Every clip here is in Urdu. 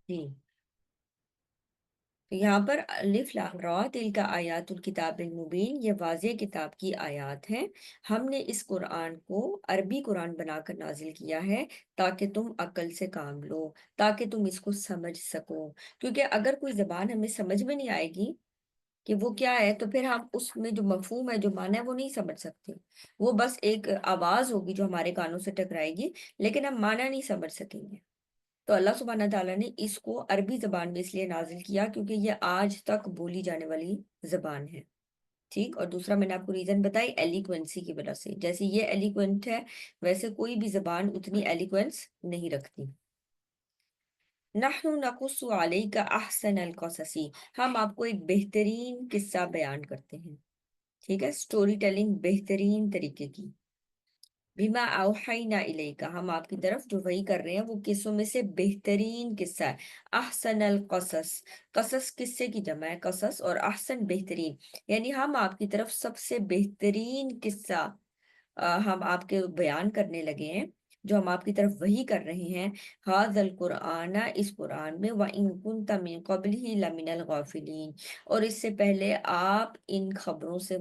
جی، تو یہاں پر الف لام را تلک آیات الکتاب المبین، یہ واضح کتاب کی آیات ہیں۔ ہم نے اس قرآن کو عربی قرآن بنا کر نازل کیا ہے تاکہ تم عقل سے کام لو، تاکہ تم اس کو سمجھ سکو، کیونکہ اگر کوئی زبان ہمیں سمجھ میں نہیں آئے گی کہ وہ کیا ہے، تو پھر ہم اس میں جو مفہوم ہے، جو معنی ہے، وہ نہیں سمجھ سکتے۔ وہ بس ایک آواز ہوگی جو ہمارے کانوں سے ٹکرائے گی، لیکن ہم معنی نہیں سمجھ سکیں گے۔ تو اللہ سبحانہ تعالیٰ نے اس کو عربی زبان میں اس لیے نازل کیا کیونکہ یہ آج تک بولی جانے والی زبان ہے۔ ٹھیک، اور دوسرا میں نے آپ کو ریزن بتائی ایلیکوینسی کی وجہ سے، جیسے یہ ایلیکوینٹ ہے ویسے کوئی بھی زبان اتنی ایلیکوینس نہیں رکھتی۔ نحن نقص علیک احسن القصص، ہم آپ کو ایک بہترین قصہ بیان کرتے ہیں، ٹھیک ہے، سٹوری ٹیلنگ بہترین طریقے کی۔ بما اوحینا الیک، ہم آپ کی طرف جو وحی کر رہے ہیں وہ قصوں میں سے بہترین قصہ ہے۔ احسن القصص، قصص قصے کی جمع ہے قصص، اور احسن بہترین، یعنی ہم آپ کی طرف سب سے بہترین قصہ ہم آپ کے بیان کرنے لگے ہیں، جو ہم آپ کی طرف وحی کر رہے ہیں۔ ھذا القرآن، اس قرآن میں، وَإِن كُنتَ مِن قَبْلِهِ لَمِنَ الْغَافِلِينَ، اور اس سے پہلے آپ ان خبروں سے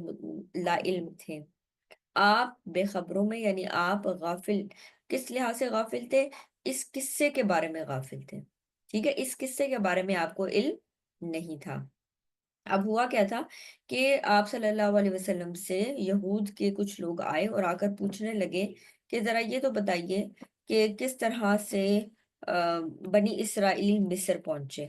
لا علم تھے۔ آپ بے خبروں میں، یعنی آپ غافل، کس لحاظ سے غافل تھے؟ اس قصے کے بارے میں غافل تھے، ٹھیک ہے، اس قصے کے بارے میں آپ کو علم نہیں تھا۔ اب ہوا کیا تھا کہ آپ صلی اللہ علیہ وسلم سے یہود کے کچھ لوگ آئے اور آ کر پوچھنے لگے کہ ذرا یہ تو بتائیے کہ کس طرح سے بنی اسرائیل مصر پہنچے،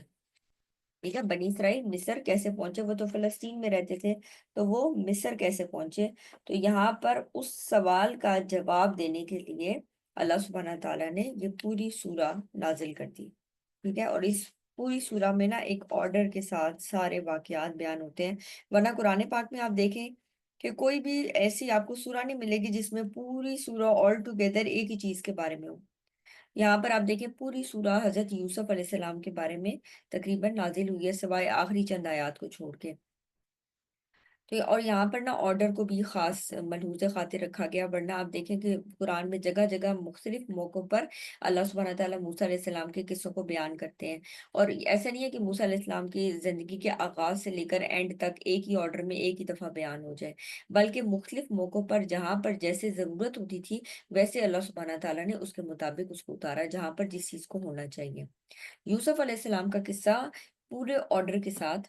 ٹھیک ہے، بنی اسرائیل مصر کیسے پہنچے؟ وہ تو فلسطین میں رہتے تھے، تو وہ مصر کیسے پہنچے؟ تو یہاں پر اس سوال کا جواب دینے کے لیے اللہ سبحانہ تعالیٰ نے یہ پوری سورہ نازل کر دی، ٹھیک ہے، اور اس پوری سورہ میں نا ایک آرڈر کے ساتھ سارے واقعات بیان ہوتے ہیں، ورنہ قرآن پاک میں آپ دیکھیں کہ کوئی بھی ایسی آپ کو سورہ نہیں ملے گی جس میں پوری سورہ آل ٹوگیدر ایک ہی چیز کے بارے میں ہو۔ یہاں پر آپ دیکھیں پوری سورہ حضرت یوسف علیہ السلام کے بارے میں تقریباً نازل ہوئی ہے، سوائے آخری چند آیات کو چھوڑ کے۔ تو اور یہاں پر نا آرڈر کو بھی خاص ملحوظ خاطر رکھا گیا، ورنہ آپ دیکھیں کہ قرآن میں جگہ جگہ مختلف موقعوں پر اللہ سبحانہ تعالیٰ موسیٰ علیہ السلام کے قصوں کو بیان کرتے ہیں، اور ایسا نہیں ہے کہ موسیٰ علیہ السلام کی زندگی کے آغاز سے لے کر اینڈ تک ایک ہی آرڈر میں ایک ہی دفعہ بیان ہو جائے، بلکہ مختلف موقعوں پر جہاں پر جیسے ضرورت ہوتی تھی ویسے اللہ سبحانہ تعالیٰ نے اس کے مطابق اس کو اتارا جہاں پر جس چیز کو ہونا چاہیے۔ یوسف علیہ السلام کا قصہ پورے آرڈر کے ساتھ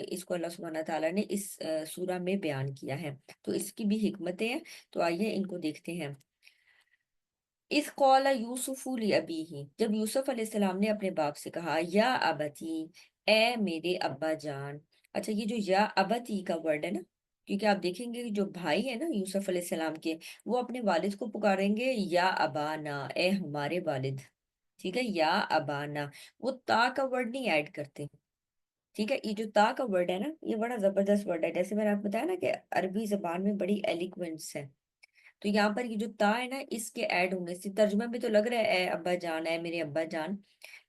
اس کو اللہ سبحانہ تعالیٰ نے اس سورہ میں بیان کیا ہے، تو اس کی بھی حکمتیں ہیں، تو آئیے ان کو دیکھتے ہیں۔ اذ قال یوسف لأبیہ، جب یوسف علیہ السلام نے اپنے باپ سے کہا، یا ابتی، اے میرے ابا جان۔ اچھا، یہ جو یا ابتی کا ورڈ ہے نا، کیونکہ آپ دیکھیں گے جو بھائی ہیں نا یوسف علیہ السلام کے، وہ اپنے والد کو پکاریں گے یا ابانا، اے ہمارے والد، ٹھیک ہے، یا ابانا، وہ تا کا ورڈ نہیں ایڈ کرتے، ٹھیک ہے۔ یہ جو تا کا ورڈ ہے نا، یہ بڑا زبردست ورڈ ہے، جیسے میں نے آپ کو بتایا نا کہ عربی زبان میں بڑی ایلیکوینس ہے، تو یہاں پر یہ جو تا ہے نا، اس کے ایڈ ہونے سے ترجمہ میں تو لگ رہا ہے اے ابا جان، اے میرے ابا جان،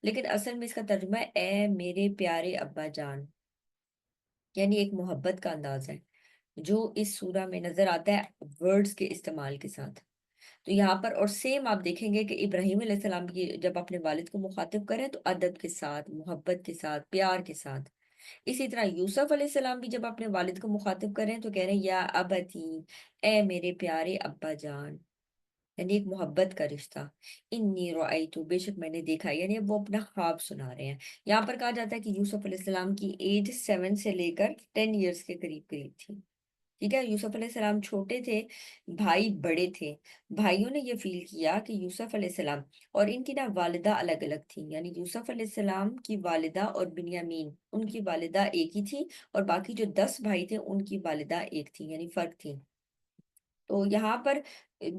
لیکن اصل میں اس کا ترجمہ ہے اے میرے پیارے ابا جان، یعنی ایک محبت کا انداز ہے جو اس سورہ میں نظر آتا ہے ورڈز کے استعمال کے ساتھ۔ تو یہاں پر اور سیم آپ دیکھیں گے کہ ابراہیم علیہ السلام کی جب اپنے والد کو مخاطب کریں تو ادب کے ساتھ، محبت کے ساتھ، پیار کے ساتھ۔ اسی طرح یوسف علیہ السلام بھی جب اپنے والد کو مخاطب کریں تو کہہ رہے ہیں یا ابتی، اے میرے پیارے ابا جان، یعنی ایک محبت کا رشتہ۔ انی رأیت، بے شک میں نے دیکھا، یعنی اب وہ اپنا خواب سنا رہے ہیں۔ یہاں پر کہا جاتا ہے کہ یوسف علیہ السلام کی ایج 7 سے لے کر 10 ایئرس کے قریب قریب تھی، ٹھیک ہے۔ یوسف علیہ السلام چھوٹے تھے، بھائی بڑے تھے، بھائیوں نے یہ فیل کیا کہ یوسف علیہ السلام اور ان کی نا والدہ الگ الگ تھی، یعنی یوسف علیہ السلام کی والدہ اور بنیامین ان کی والدہ ایک ہی تھی، اور باقی جو 10 بھائی تھے ان کی والدہ ایک تھی، یعنی فرق تھی۔ تو یہاں پر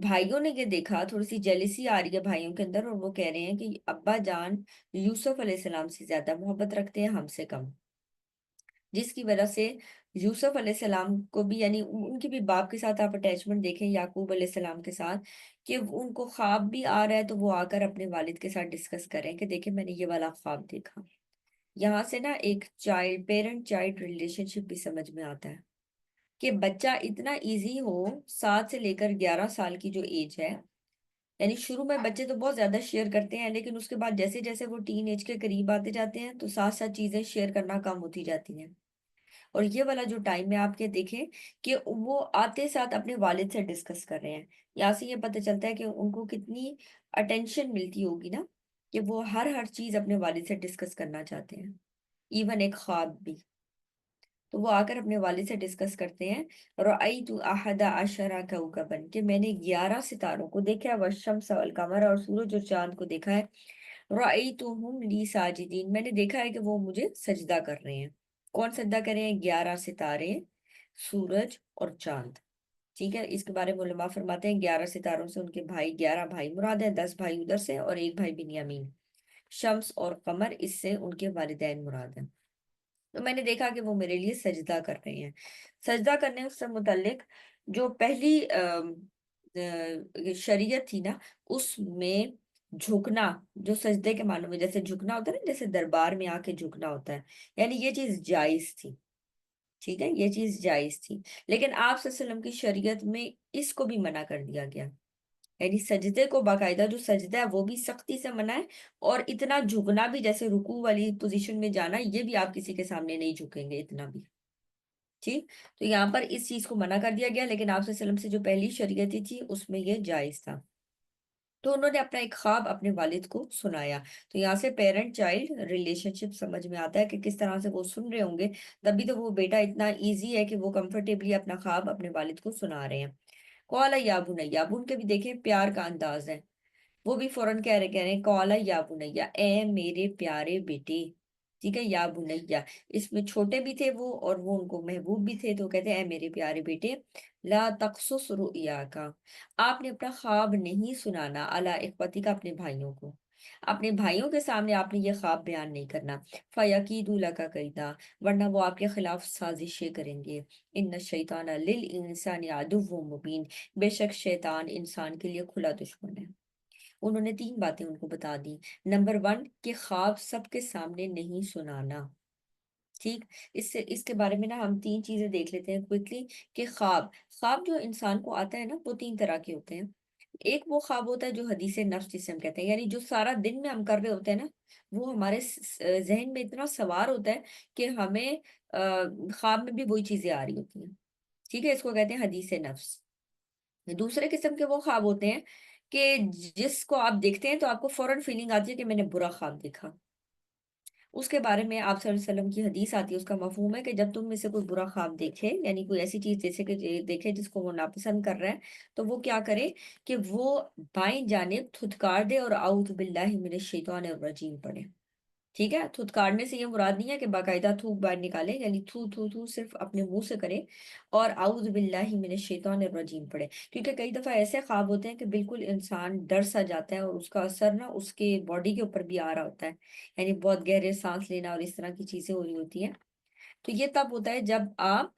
بھائیوں نے یہ دیکھا، تھوڑی سی جیلسی آ رہی ہے بھائیوں کے اندر، اور وہ کہہ رہے ہیں کہ ابا جان یوسف علیہ السلام سے زیادہ محبت رکھتے ہیں، ہم سے کم، جس کی وجہ سے یوسف علیہ السلام کو بھی، یعنی ان کی بھی باپ کے ساتھ آپ اٹیچمنٹ دیکھیں یعقوب علیہ السلام کے ساتھ، کہ ان کو خواب بھی آ رہا ہے تو وہ آ کر اپنے والد کے ساتھ ڈسکس کریں کہ دیکھیں میں نے یہ والا خواب دیکھا۔ یہاں سے نا ایک چائلڈ پیرنٹ چائلڈ ریلیشن شپ بھی سمجھ میں آتا ہے کہ بچہ اتنا ایزی ہو 7 سے لے کر 11 سال کی جو ایج ہے، یعنی شروع میں بچے تو بہت زیادہ شیئر کرتے ہیں، لیکن اس کے بعد جیسے جیسے وہ ٹین ایج کے قریب آتے جاتے ہیں تو ساتھ ساتھ چیزیں شیئر کرنا کم ہوتی جاتی ہیں۔ اور یہ والا جو ٹائم میں آپ کے دیکھیں کہ وہ آتے ساتھ اپنے والد سے ڈسکس کر رہے ہیں، یہاں سے یہ پتہ چلتا ہے کہ ان کو کتنی اٹینشن ملتی ہوگی نا، کہ وہ ہر چیز اپنے والد سے ڈسکس کرنا چاہتے ہیں، ایون ایک خواب بھی۔ تو وہ آ کر اپنے والد سے ڈسکس کرتے ہیں، رَأَيْتُ أَحَدَ عَشَرَ كَوْكَبًا، کہ میں نے 11 ستاروں کو دیکھا ہے، والشمس والقمر، اور سورج اور چاند کو دیکھا ہے، رَأَيْتُهُمْ لِي سَاجِدِينَ، میں نے دیکھا ہے کہ وہ مجھے سجدہ کر رہے ہیں۔ کون سجدہ کر رہے ہیں؟ 11 ستارے، سورج اور چاند۔ ٹھیک ہے، اس کے بارے میں علماء فرماتے ہیں 11 ستاروں سے ان کے بھائی 11 بھائی مراد ہیں، 10 بھائی ادھر سے اور ایک بھائی بنیامین۔ شمس اور قمر اس سے ان کے والدین مراد ہیں۔ تو میں نے دیکھا کہ وہ میرے لیے سجدہ کر رہے ہیں۔ سجدہ کرنے سے متعلق جو پہلی شریعت تھی نا، اس میں جھکنا، جو سجدے کے معنوں میں جیسے جھکنا ہوتا ہے نا، جیسے دربار میں آ کے جھکنا ہوتا ہے، یعنی یہ چیز جائز تھی۔ ٹھیک ہے، یہ چیز جائز تھی، لیکن آپ صلی اللہ علیہ وسلم کی شریعت میں اس کو بھی منع کر دیا گیا، یعنی سجدے کو باقاعدہ جو سجدہ ہے وہ بھی سختی سے منع ہے، اور اتنا جھکنا بھی، جیسے رکوع والی پوزیشن میں جانا، یہ بھی آپ کسی کے سامنے نہیں جھکیں گے اتنا بھی۔ ٹھیک، تو یہاں پر اس چیز کو منع کر دیا گیا، لیکن آپ صلی اللہ علیہ وسلم سے جو پہلی شریعت تھی اس میں یہ جائز تھا۔ تو انہوں نے اپنا ایک خواب اپنے والد کو سنایا، تو یہاں سے پیرنٹ چائلڈ ریلیشن شپ سمجھ میں آتا ہے کہ کس طرح سے وہ سن رہے ہوں گے، تبھی تو وہ بیٹا اتنا ایزی ہے کہ وہ کمفرٹیبلی اپنا خواب اپنے والد کو سنا رہے ہیں۔ قال یا بنیا، اب ان کے بھی دیکھیں پیار کا انداز ہے، وہ بھی فوراً کہہ رہے ہیں قال یا بنیا، اے میرے پیارے بیٹے۔ ٹھیک ہے، یا بنیا، اس میں چھوٹے بھی تھے وہ، اور وہ ان کو محبوب بھی تھے، تو کہتے ہیں اے میرے پیارے بیٹے، لا تقصص رؤیاک، آپ نے اپنا خواب نہیں سنانا، علی اخوتی کا، اپنے بھائیوں کو، اپنے بھائیوں کے سامنے آپ نے یہ خواب بیان نہیں کرنا، فیکیدوا لک کیدا، ورنہ وہ آپ کے خلاف سازشیں کریں گے، ان الشیطان للانسان عدو مبین، بے شک شیطان انسان کے لیے کھلا دشمن ہے۔ انہوں نے 3 باتیں ان کو بتا دی۔ نمبر 1 کہ خواب سب کے سامنے نہیں سنانا۔ ٹھیک، اس کے بارے میں نا ہم 3 چیزیں دیکھ لیتے ہیں کوئکلی، کہ خواب جو انسان کو آتا ہے نا وہ 3 طرح کے ہوتے ہیں۔ ایک وہ خواب ہوتا ہے جو حدیث نفس جسے ہم کہتے ہیں، یعنی جو سارا دن میں ہم کر رہے ہوتے ہیں نا، وہ ہمارے ذہن میں اتنا سوار ہوتا ہے کہ ہمیں خواب میں بھی وہی چیزیں آ رہی ہوتی ہیں۔ ٹھیک ہے، اس کو کہتے ہیں حدیث نفس۔ دوسرے قسم کے وہ خواب ہوتے ہیں کہ جس کو آپ دیکھتے ہیں تو آپ کو فوراً فیلنگ آتی ہے کہ میں نے برا خواب دیکھا۔ اس کے بارے میں آپ صلی اللہ علیہ وسلم کی حدیث آتی ہے، اس کا مفہوم ہے کہ جب تم میں سے کوئی برا خواب دیکھے، یعنی کوئی ایسی چیز جیسے کہ دیکھے جس کو وہ ناپسند کر رہا ہے، تو وہ کیا کرے کہ وہ بائیں جانب تھتکار دے اور اعوذ باللہ من الشیطان الرجیم پڑھے۔ ٹھیک ہے، تھتکارنے سے یہ مراد نہیں ہے کہ باقاعدہ تھوک باہر نکالے، یعنی تھو تھو تھو صرف اپنے منہ سے کرے، اور اعوذ باللہ من الشیطان الرجیم پڑھے، کیونکہ کئی دفعہ ایسے خواب ہوتے ہیں کہ بالکل انسان ڈر سا جاتا ہے، اور اس کا اثر نا اس کے باڈی کے اوپر بھی آ رہا ہوتا ہے، یعنی بہت گہرے سانس لینا اور اس طرح کی چیزیں ہو رہی ہوتی ہیں۔ تو یہ تب ہوتا ہے جب آپ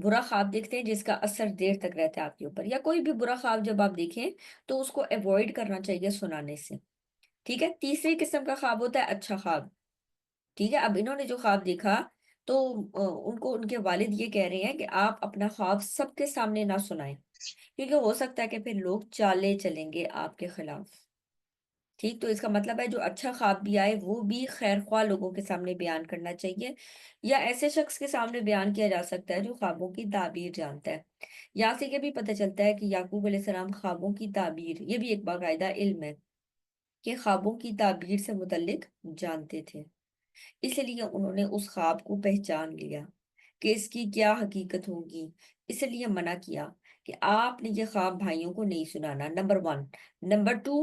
برا خواب دیکھتے ہیں جس کا اثر دیر تک رہتا ہے آپ کے اوپر، یا کوئی بھی برا خواب جب آپ دیکھیں تو اس کو ایوائڈ کرنا چاہیے سنانے سے۔ ٹھیک ہے، تیسری قسم کا خواب ہوتا ہے اچھا خواب۔ ٹھیک ہے، اب انہوں نے جو خواب دیکھا تو ان کو ان کے والد یہ کہہ رہے ہیں کہ آپ اپنا خواب سب کے سامنے نہ سنائیں، کیونکہ ہو سکتا ہے کہ پھر لوگ چالے چلیں گے آپ کے خلاف۔ ٹھیک، تو اس کا مطلب ہے جو اچھا خواب بھی آئے وہ بھی خیر خواہ لوگوں کے سامنے بیان کرنا چاہیے، یا ایسے شخص کے سامنے بیان کیا جا سکتا ہے جو خوابوں کی تعبیر جانتا ہے۔ یہاں سے یہ بھی پتہ چلتا ہے کہ یعقوب علیہ السلام خوابوں کی تعبیر، یہ بھی ایک باقاعدہ علم ہے کہ خوابوں کی تعبیر سے متعلق جانتے تھے، اس لیے انہوں نے اس خواب کو پہچان لیا کہ اس کی کیا حقیقت ہوگی، اس لیے منع کیا کہ آپ نے یہ خواب بھائیوں کو نہیں سنانا، نمبر 1۔ نمبر 2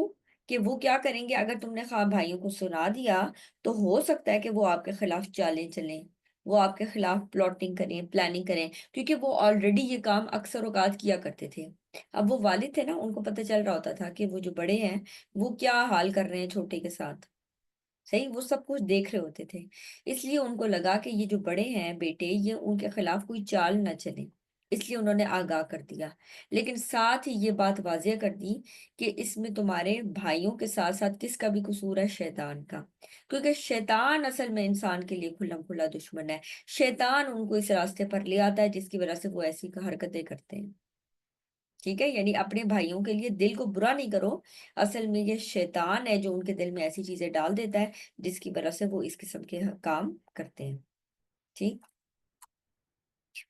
کہ وہ کیا کریں گے اگر تم نے خواب بھائیوں کو سنا دیا، تو ہو سکتا ہے کہ وہ آپ کے خلاف چالیں چلیں، وہ آپ کے خلاف پلاٹنگ کریں، پلاننگ کریں، کیونکہ وہ آلریڈی یہ کام اکثر اوقات کیا کرتے تھے۔ اب وہ والد تھے نا، ان کو پتہ چل رہا ہوتا تھا کہ وہ جو بڑے ہیں وہ کیا حال کر رہے ہیں چھوٹے کے ساتھ، صحیح، وہ سب کچھ دیکھ رہے ہوتے تھے، اس لیے ان کو لگا کہ یہ جو بڑے ہیں بیٹے، یہ ان کے خلاف کوئی چال نہ چلے، اس لیے انہوں نے آگاہ کر دیا، لیکن ساتھ ہی یہ بات واضح کر دی کہ اس میں تمہارے بھائیوں کے ساتھ ساتھ کس کا بھی قصور ہے؟ شیطان کا، کیونکہ شیطان اصل میں انسان کے لیے کھلا کھلا دشمن ہے، شیطان ان کو اس راستے پر لے آتا ہے جس کی وجہ سے وہ ایسی حرکتیں کرتے ہیں۔ ٹھیک ہے، یعنی اپنے بھائیوں کے لیے دل کو برا نہیں کرو، اصل میں یہ شیطان ہے جو ان کے دل میں ایسی چیزیں ڈال دیتا ہے جس کی وجہ سے وہ اس قسم کے کام کرتے ہیں. ٹھیک.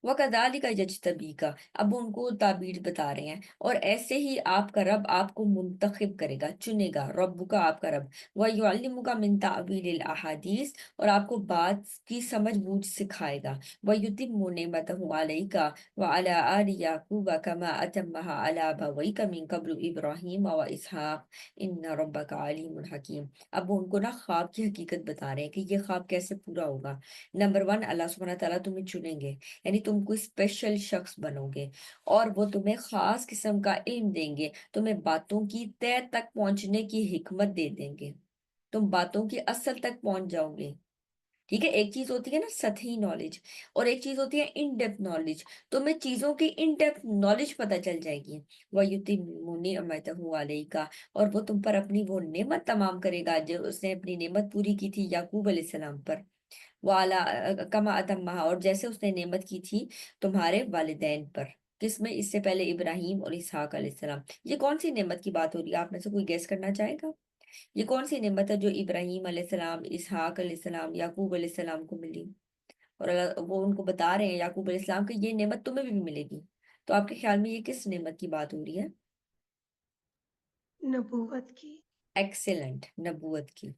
وَكَذَلِكَ يَجْتَبِيكَ، اب ان کو تعبیر بتا رہے ہیں، اور ایسے ہی آپ کا رب آپ کو منتخب کرے گا، چنے گا، رب کا آپ کا رب. وَيُعَلِّمُكَ مِن تَأْوِيلِ الْأَحَادِيثِ، اور آپ کو بات کی سمجھ بوجھ سکھائے گا. وَيُتِمُّ نِعْمَتَهُ عَلَيْكَ وَعَلَىٰ آلِ يَعْقُوبَ كَمَا أَتَمَّهَا عَلَىٰ أَبَوَيْكَ مِن قَبْلُ إِبْرَاهِيمَ وَإِسْحَاقَ إِنَّ رَبَّكَ عَلِيمٌ حَكِيمٌ. اب وہ ان کو نا خواب کی حقیقت بتا رہے ہیں کہ یہ خواب کیسے پورا ہوگا. نمبر ون، اللہ سبحانہ تعالیٰ تمہیں چنیں گے، یعنی تم کوئی اسپیشل شخص بنو گے، اور وہ تمہیں خاص قسم کا علم دیں گے، تمہیں باتوں کی تہ تک پہنچنے کی حکمت دے دیں گے، تم باتوں کی اصل تک پہنچ جاؤ گے. ٹھیک ہے، ایک چیز ہوتی ہے نا سطحی نالج، اور ایک چیز ہوتی ہے ان ڈیپتھ نالج. تمہیں چیزوں کی ان ڈیپتھ نالج پتہ چل جائے گی. وَيُتِمُّ نِعْمَتَهُ عَلَيْكَ، اور وہ تم پر اپنی وہ نعمت تمام کرے گا جو اس نے اپنی نعمت پوری کی تھی یعقوب علیہ السلام پر. کما اتمہا، اور جیسے اس نے نعمت کی تھی تمہارے والدین پر. کس میں؟ اس سے پہلے ابراہیم اور اسحاق علیہ السلام. یہ کون سی نعمت کی بات ہو رہی ہے؟ آپ میں سے کوئی گیس کرنا چاہے گا؟ یہ کون سی نعمت ہے جو ابراہیم علیہ السلام، اسحاق علیہ السلام، یعقوب علیہ السلام کو ملی؟ اور وہ ان کو بتا رہے ہیں یعقوب علیہ السلام کہ یہ نعمت تمہیں بھی ملے گی. تو آپ کے خیال میں یہ کس نعمت کی بات ہو رہی ہے؟ نبوت کی. ایکسیلنٹ، نبوت کی.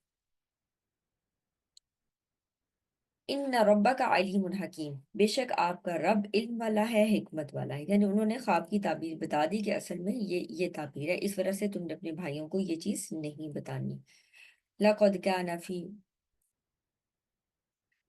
ان ربک علیم حکیم، بے شک آپ کا رب علم والا ہے، حکمت والا ہے. یعنی انہوں نے خواب کی تعبیر بتا دی کہ اصل میں یہ تعبیر ہے، اس وجہ سے تم نے اپنے بھائیوں کو یہ چیز نہیں بتانی. لقد کان فی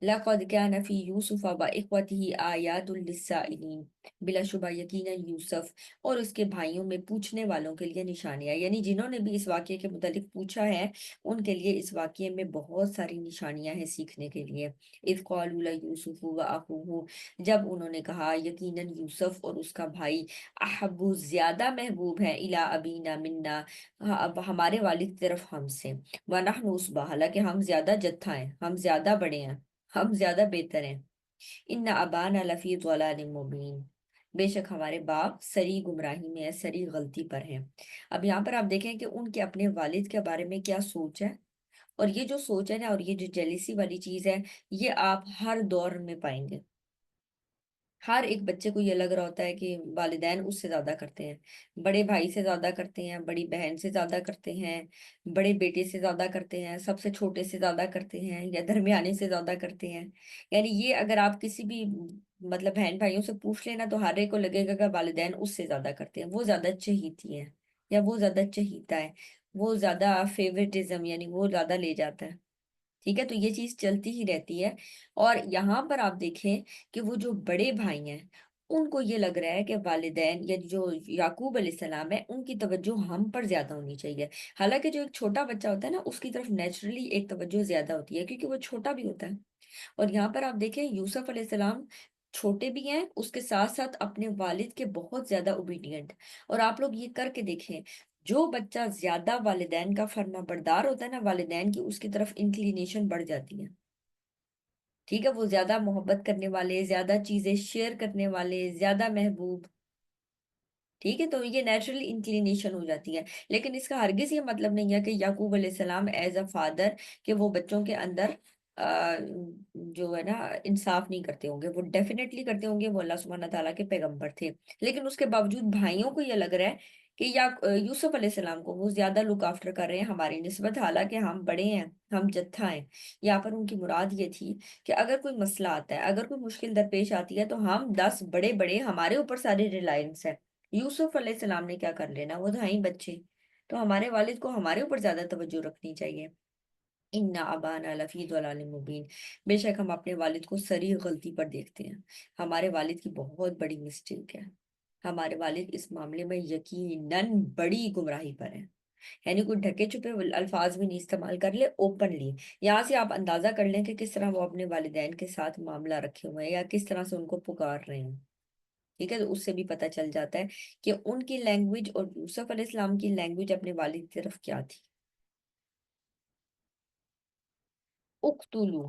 لقد كان في يوسف وإخوته آیات للسائلین، بلا شبہ یقینا یوسف اور اس کے بھائیوں میں پوچھنے والوں کے لیے نشانیاں، یعنی جنہوں نے بھی اس واقعے کے متعلق پوچھا ہے ان کے لیے اس واقعے میں بہت ساری نشانیاں ہیں سیکھنے کے لیے. اذ قالوا ليوسف وأخوه، جب انہوں نے کہا یقینا یوسف اور اس کا بھائی، احب زیادہ محبوب ہے، الی ابینا منا، اب ہمارے والد کی طرف ہم سے، ونحن عصبہ، حالانکہ ہم زیادہ جتھا ہیں، ہم زیادہ بڑے ہیں، ہم زیادہ بہتر ہیں. ان ابانا لفی ضلال مبین، بے شک ہمارے باپ سری گمراہی میں ہے، سری غلطی پر ہیں. اب یہاں پر آپ دیکھیں کہ ان کے اپنے والد کے بارے میں کیا سوچ ہے، اور یہ جو سوچ ہے نا، اور یہ جو جیلیسی والی چیز ہے، یہ آپ ہر دور میں پائیں گے. ہر ایک بچے کو یہ لگ رہا ہوتا ہے کہ والدین اس سے زیادہ کرتے ہیں، بڑے بھائی سے زیادہ کرتے ہیں، بڑی بہن سے زیادہ کرتے ہیں، بڑے بیٹے سے زیادہ کرتے ہیں، سب سے چھوٹے سے زیادہ کرتے ہیں، یا درمیانے سے زیادہ کرتے ہیں. یعنی یہ اگر آپ کسی بھی مطلب بہن بھائیوں سے پوچھ لینا تو ہر ایک کو لگے گا کہ والدین اس سے زیادہ کرتے ہیں، وہ زیادہ چہیتی ہے، یا وہ زیادہ چہیتا ہے، وہ زیادہ فیوریٹزم، یعنی وہ زیادہ لے جاتا ہے. ٹھیک ہے، تو یہ چیز چلتی ہی رہتی ہے. اور یہاں پر آپ دیکھیں کہ وہ جو بڑے بھائی ہیں ان کو یہ لگ رہا ہے کہ والدین یا جو یعقوب علیہ السلام ہے ان کی توجہ ہم پر زیادہ ہونی چاہیے. حالانکہ جو ایک چھوٹا بچہ ہوتا ہے نا اس کی طرف نیچرلی ایک توجہ زیادہ ہوتی ہے کیونکہ وہ چھوٹا بھی ہوتا ہے. اور یہاں پر آپ دیکھیں یوسف علیہ السلام چھوٹے بھی ہیں، اس کے ساتھ ساتھ اپنے والد کے بہت زیادہ اوبیڈینٹ. اور آپ لوگ یہ کر کے دیکھیں، جو بچہ زیادہ والدین کا فرما بردار ہوتا ہے نا، والدین کی اس کی طرف انکلینیشن بڑھ جاتی ہے. ٹھیک ہے، وہ زیادہ محبت کرنے والے، زیادہ چیزیں شیئر کرنے والے، زیادہ محبوب. ٹھیک ہے، تو یہ نیچرلی انکلینیشن ہو جاتی ہے. لیکن اس کا ہرگز یہ مطلب نہیں ہے کہ یعقوب علیہ السلام ایز اے فادر کہ وہ بچوں کے اندر جو ہے نا انصاف نہیں کرتے ہوں گے، وہ ڈیفینیٹلی کرتے ہوں گے، وہ اللہ سبحانہ تعالیٰ کے پیغمبر تھے. لیکن اس کے باوجود بھائیوں کو یہ لگ رہا ہے کہ یا یوسف علیہ السلام کو وہ زیادہ لک آفٹر کر رہے ہیں ہماری نسبت، حالانکہ ہم بڑے ہیں، ہم جتھا ہیں. یہاں پر ان کی مراد یہ تھی کہ اگر کوئی مسئلہ آتا ہے، اگر کوئی مشکل درپیش آتی ہے تو ہم 10 بڑے بڑے، ہمارے اوپر ساری ریلائنس ہے. یوسف علیہ السلام نے کیا کر لینا، وہ تو ہیں ہی بچے. تو ہمارے والد کو ہمارے اوپر زیادہ توجہ رکھنی چاہیے. ان ابانا لفی ضلال مبین، بے شک ہم اپنے والد کو صریح غلطی پر دیکھتے ہیں. ہمارے والد کی بہت بڑی مسٹیک ہے، ہمارے والد اس معاملے میں یقیناً بڑی گمراہی پر ہیں. یعنی کوئی ڈھکے چھپے الفاظ بھی نہیں استعمال کر لے، اوپنلی. یہاں سے آپ اندازہ کر لیں کہ کس طرح وہ اپنے والدین کے ساتھ معاملہ رکھے ہوئے ہیں، یا کس طرح سے ان کو پکار رہے ہیں. ٹھیک ہے، تو اس سے بھی پتہ چل جاتا ہے کہ ان کی لینگویج اور یوسف علیہ السلام کی لینگویج اپنے والد کی طرف کیا تھی. اقتلوا،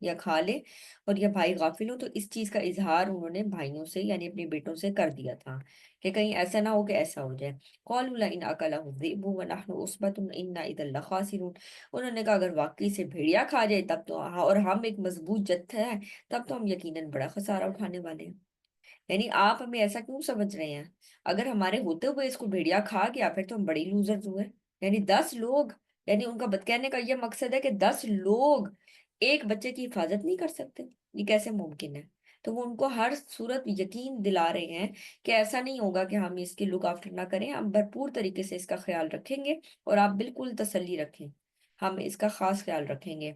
یا کھا لے اور یا بھائی غافل ہو، تو اس چیز کا اظہار انہوں نے بھائیوں سے یعنی اپنے بیٹوں سے کر دیا تھا کہ کہیں ایسا نہ ہو کہ ایسا ہو جائے۔ قالوا لئن اکلہ الذئب ونحن عصبۃ انا اذا لخاسرون، انہوں نے کہا اگر واقعی سے بھیڑیا کھا جائے تب تو، اور ہم ایک مضبوط جتھا ہے، تب تو ہم یقیناً بڑا خسارہ اٹھانے والے ہیں۔ یعنی آپ ہمیں ایسا کیوں سمجھ رہے ہیں؟ اگر ہمارے ہوتے ہوئے اس کو بھیڑیا کھا گیا پھر تو ہم بڑی لوزرز ہوئے۔ یعنی 10 لوگ، یعنی ان کا کہنے کا یہ مقصد ہے کہ 10 لوگ ایک بچے کی حفاظت نہیں کر سکتے، یہ کیسے ممکن ہے؟ تو وہ ان کو ہر صورت یقین دلا رہے ہیں کہ ایسا نہیں ہوگا کہ ہم اس کی لک آفٹر نہ کریں، ہم بھرپور طریقے سے اس کا خیال رکھیں گے، اور آپ بالکل تسلی رکھیں، ہم اس کا خاص خیال رکھیں گے۔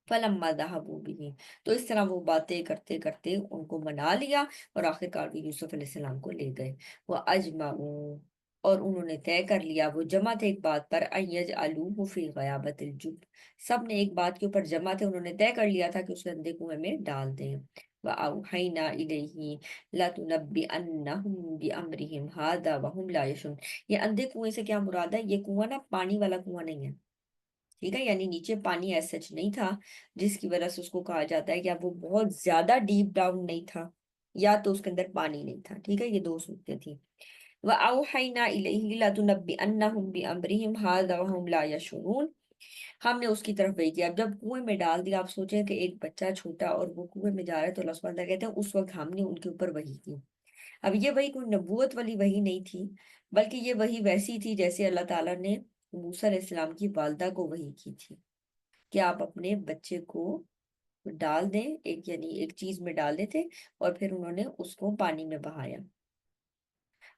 فلما ذهبوا به، تو اس طرح وہ باتیں کرتے کرتے ان کو منا لیا اور آخر کار وہ یوسف علیہ السلام کو لے گئے۔ وہ اجمعوا، اور انہوں نے طے کر لیا، وہ جمع تھے ایک بات پر، ان یجعلوہ فی غیابت الجب، سب نے ایک بات کے اوپر جمع تھے، انہوں نے طے کر لیا تھا کہ اسے اندھے کنویں میں ڈال دیں۔ وَأَوْحَيْنَا إِلَيْهِ لَتُنَبِّئَنَّهُم بِأَمْرِهِمْ هَٰذَا وَهُمْ لَا يَشْعُرُونَ، یہ اندھے کنویں سے کیا مراد ہے؟ یہ کنواں نا پانی والا کنواں نہیں ہے، ٹھیک ہے، یعنی نیچے پانی ایس سچ نہیں تھا جس کی وجہ سے اس کو کہا جاتا ہے کہ اب وہ بہت زیادہ ڈیپ ڈاؤن نہیں تھا، یا تو اس کے اندر پانی نہیں تھا، ٹھیک ہے، یہ دو صورتیں تھیں۔ وَأَوْحَيْنَا إِلَيْهِ لَتُنَبِّئَنَّهُم بِأَمْرِهِمْ هَٰذَا وَهُمْ لَا يَشْعُرُونَ، ہم نے اس کی طرف بھیج دیا۔ اب جب کنویں میں ڈال دیا، آپ سوچیں کہ ایک بچہ چھوٹا اور وہ کنویں میں جا رہا ہے، تو اللہ سبحانہ وتعالیٰ کہتے ہیں اس وقت ہم نے ان کے اوپر وحی کی۔ اب یہ وحی کوئی نبوت والی وحی نہیں تھی، بلکہ یہ وحی ویسی تھی جیسے اللہ تعالیٰ نے موسیٰ علیہ السلام کی والدہ کو وحی کی تھی کہ آپ اپنے بچے کو ڈال دیں، ایک یعنی ایک چیز میں ڈال دیتے، اور پھر انہوں نے اس کو پانی میں بہایا۔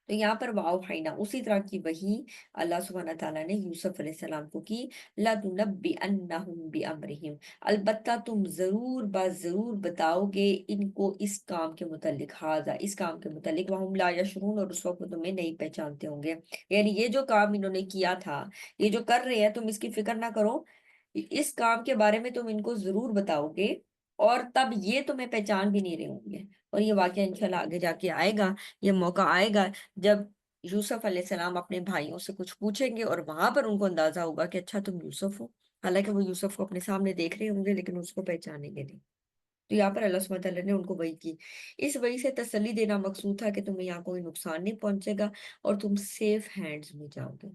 تو یہاں پر واؤحینا اسی طرح کی وحی اللہ سبحانہ تعالیٰ نے یوسف علیہ السلام کو کی۔ لَتُنَبِّئَنَّهُم بِأَمْرِهِمْ، البتہ تم ضرور ضرور بتاؤ گے ان کو اس کام کے متعلق، ہاضا اس کام کے متعلق، وَهُمْ لَا يَشْعُرُونَ، اور اس وقت وہ تمہیں نہیں پہچانتے ہوں گے۔ یعنی یہ جو کام انہوں نے کیا تھا، یہ جو کر رہے ہیں، تم اس کی فکر نہ کرو، اس کام کے بارے میں تم ان کو ضرور بتاؤ گے، اور تب یہ تمہیں پہچان بھی نہیں رہے ہوں گے۔ اور یہ واقعہ انشاءاللہ آگے جا کے آئے گا، یہ موقع آئے گا جب یوسف علیہ السلام اپنے بھائیوں سے کچھ پوچھیں گے، اور وہاں پر ان کو اندازہ ہوگا کہ اچھا تم یوسف ہو، حالانکہ وہ یوسف کو اپنے سامنے دیکھ رہے ہوں گے لیکن اس کو پہچانیں گے نہیں۔ تو یہاں پر اللہ سبحانہ تعالیٰ نے ان کو وحی کی، اس وحی سے تسلی دینا مقصود تھا کہ تمہیں یہاں کوئی نقصان نہیں پہنچے گا اور تم سیف ہینڈز میں جاؤ گے،